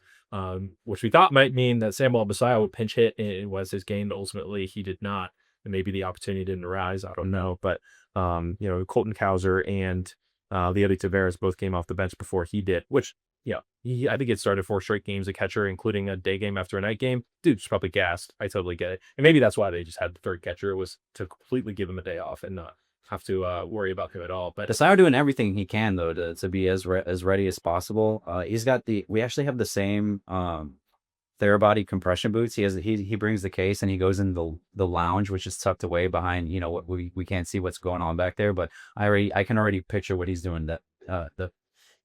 which we thought might mean that Samuel Messiah would pinch hit in Wednesday's game, but ultimately he did not. And maybe the opportunity didn't arise. I don't know. But, Colton Cowser and Leody Taveras both came off the bench before he did, which Yeah, I think it started 4 straight games a catcher, including a day game after a night game. Dude's probably gassed. I totally get it. And maybe that's why they just had the third catcher, was to completely give him a day off and not have to worry about him at all. But Desire doing everything he can though to be as ready as possible. We actually have the same Therabody compression boots. He brings the case and he goes in the lounge, which is tucked away behind, what we can't see what's going on back there, but I can already picture what he's doing. That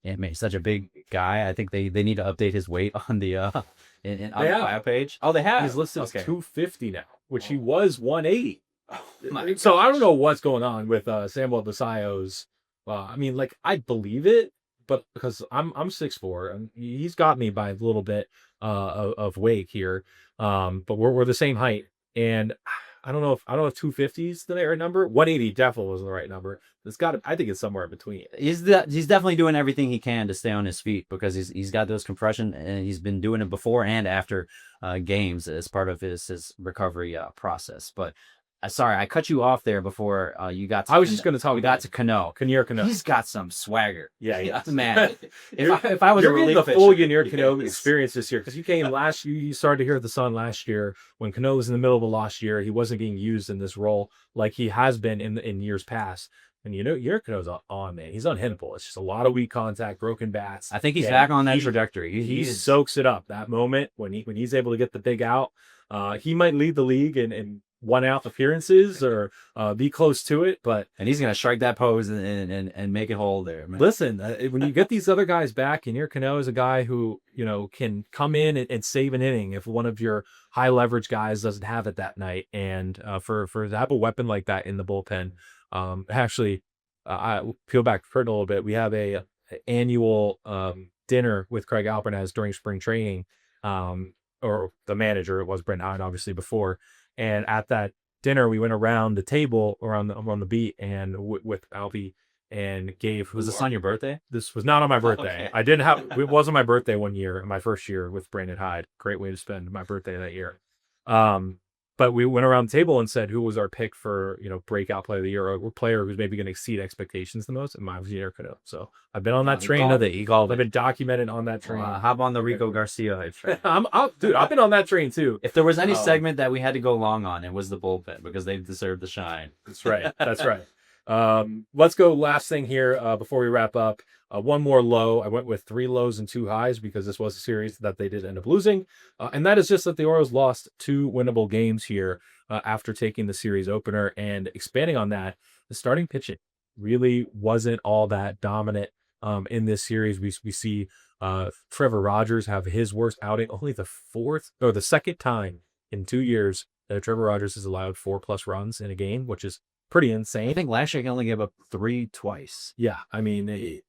man, he's such a big guy. I think they need to update his weight on the on the bio page. Oh, they have. He's listed as 250 now, which he was 180. So I don't know what's going on with Samuel Basayo's. I mean, like, I believe it, but because I'm 6'4", and he's got me by a little bit of weight here. But we're the same height, and I don't know if 250 is the right number. 180 definitely wasn't the right number. I think it's somewhere in between. He's definitely doing everything he can to stay on his feet, because he's got those compression, and he's been doing it before and after games as part of his recovery process. But sorry, I cut you off there before you got to. I was just going to talk. We got to Cano. Cano. He's got some swagger. Yeah. Man. If I was you're a relief getting the full Yennier Cano experience this year, because you came last year. You started to hear the sun last year when Cano was in the middle of the last year. He wasn't being used in this role like he has been in years past. And Yennier Cano's on, man. He's unhittable. It's just a lot of weak contact, broken bats. I think he's back on that trajectory. He soaks it up. That moment when he's able to get the big out, he might lead the league in one-out appearances or be close to it, and he's gonna strike that pose and make it whole there, man. Listen, when you get these other guys back, and Yennier Cano is a guy who can come in and save an inning if one of your high leverage guys doesn't have it that night, and for to have a weapon like that in the bullpen. Actually, I peel back the curtain a little bit. We have a annual dinner with Craig Alpernaz during spring training, or the manager. It was Brent Hyde, obviously, before. And at that dinner, we went around the table around the beat and with Alfie and gave. Was this on your birthday? This was not on my birthday. Okay. It wasn't my birthday one year, my first year with Brandon Hyde. Great way to spend my birthday that year. But we went around the table and said who was our pick for, breakout player of the year, or player who's maybe going to exceed expectations the most. And mine was Yennier Cano. So I've been on that train. I've been documented on that train. Hop on the Rico Garcia train. Dude, I've been on that train too. If there was any segment that we had to go long on, it was the bullpen, because they deserve the shine. That's right. That's right. Let's go last thing here before we wrap up. One more low. I went with 3 lows and 2 highs because this was a series that they did end up losing. And that is just that the Orioles lost 2 winnable games here after taking the series opener. And expanding on that, the starting pitching really wasn't all that dominant in this series. We see Trevor Rogers have his worst outing, only the second time in 2 years that Trevor Rogers has allowed 4+ runs in a game, which is pretty insane. I think last year he only gave up 3 twice. Yeah, I mean,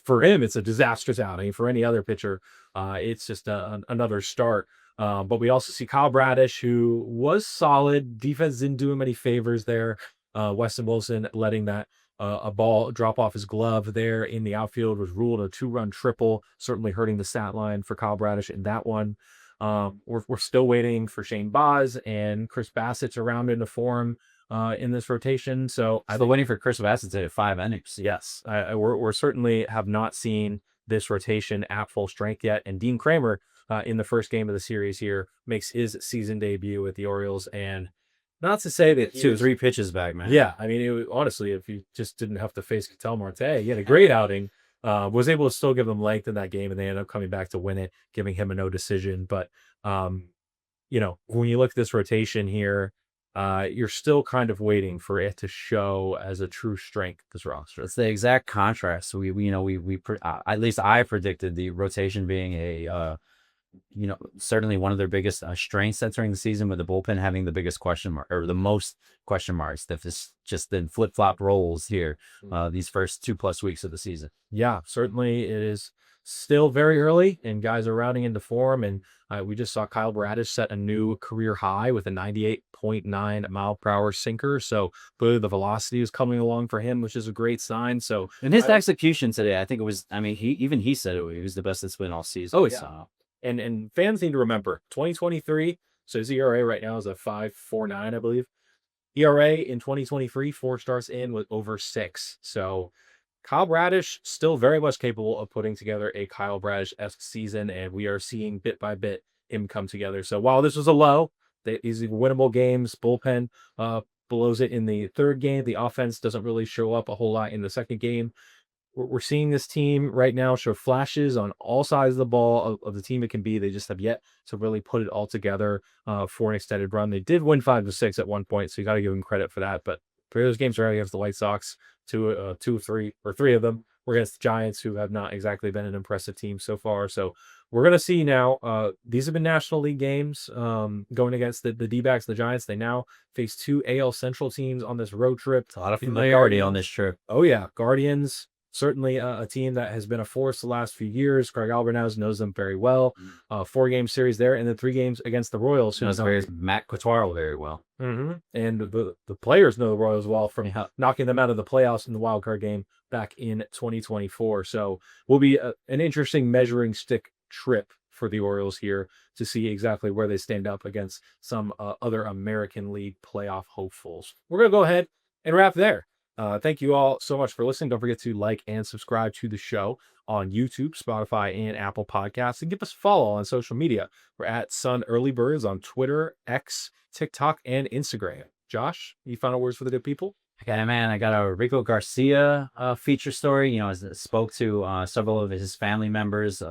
for him, it's a disastrous outing. For any other pitcher, it's just another start. But we also see Kyle Bradish, who was solid. Defense didn't do him any favors there. Weston Wilson letting that a ball drop off his glove there in the outfield was ruled a 2-run triple, certainly hurting the stat line for Kyle Bradish in that one. We're still waiting for Shane Baz and Chris Bassett to round into form in this rotation. So I'm still waiting for Chris Bassett to 5 innings. Yes, we're certainly have not seen this rotation at full strength yet. And Dean Kramer in the first game of the series here makes his season debut with the Orioles. And not to say that 2 or 3 pitches back, man. Yeah, I mean, honestly, if you just didn't have to face Ketel Marte, he had a great outing. Was able to still give them length in that game, and they ended up coming back to win it, giving him a no decision. But when you look at this rotation here, you're still kind of waiting for it to show as a true strength, this roster. It's the exact contrast. We at least I predicted the rotation being a certainly one of their biggest strengths entering the season, with the bullpen having the biggest question mark, or the most question marks. That this just then flip-flop roles here these first 2+ weeks of the season. Yeah, certainly it is still very early, and guys are rounding into form. And we just saw Kyle Bradish set a new career high with a 98.9 mile per hour sinker. So clearly the velocity is coming along for him, which is a great sign. So, and his execution today, I think it was. I mean, he said it was the best it's been all season. Oh yeah. So. And fans need to remember 2023. So his ERA right now is a 5.49, I believe. ERA in 2023, 4 starts in, with over 6. So Kyle Bradish still very much capable of putting together a Kyle Bradish-esque season, and we are seeing bit by bit him come together. So while this was a low, these are winnable games. Bullpen blows it in the third game. The offense doesn't really show up a whole lot in the second game. We're seeing this team right now show flashes on all sides of the ball of the team it can be. They just have yet to really put it all together for an extended run. They did win 5-6 at one point, so you got to give them credit for that. But 3 of those games are against the White Sox, 3 of them were against the Giants, who have not exactly been an impressive team so far. So we're going to see now. These have been National League games going against the D-backs, the Giants. They now face 2 AL Central teams on this road trip. It's a lot of familiarity on this trip. Oh, yeah. Guardians. Certainly a team that has been a force the last few years. Craig Albornoz knows them very well. 4-game series there, and then 3 games against the Royals. Who knows Matt Quatraro very well. Mm-hmm. And the players know the Royals well from knocking them out of the playoffs in the wild card game back in 2024. So will be an interesting measuring stick trip for the Orioles here to see exactly where they stand up against some other American League playoff hopefuls. We're going to go ahead and wrap there. Thank you all so much for listening. Don't forget to like and subscribe to the show on YouTube, Spotify, and Apple Podcasts, and give us a follow on social media. We're at Sun Early Birds on Twitter, X, TikTok, and Instagram. Josh, any final words for the good people? Okay, man, I got a Rico Garcia feature story. Spoke to several of his family members,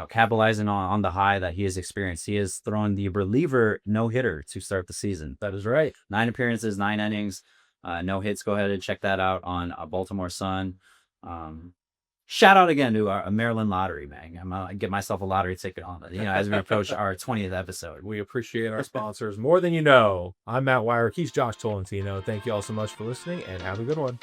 capitalizing on the high that he has experienced. He has thrown the reliever no-hitter to start the season. That is right. 9 appearances, 9 innings. No hits. Go ahead and check that out on Baltimore Sun. Shout out again to our Maryland Lottery, man. I'm gonna get myself a lottery ticket on it. As we approach our 20th episode. We appreciate our sponsors more than you know. I'm Matt Weyrich. He's Josh Tolentino. Thank you all so much for listening, and have a good one.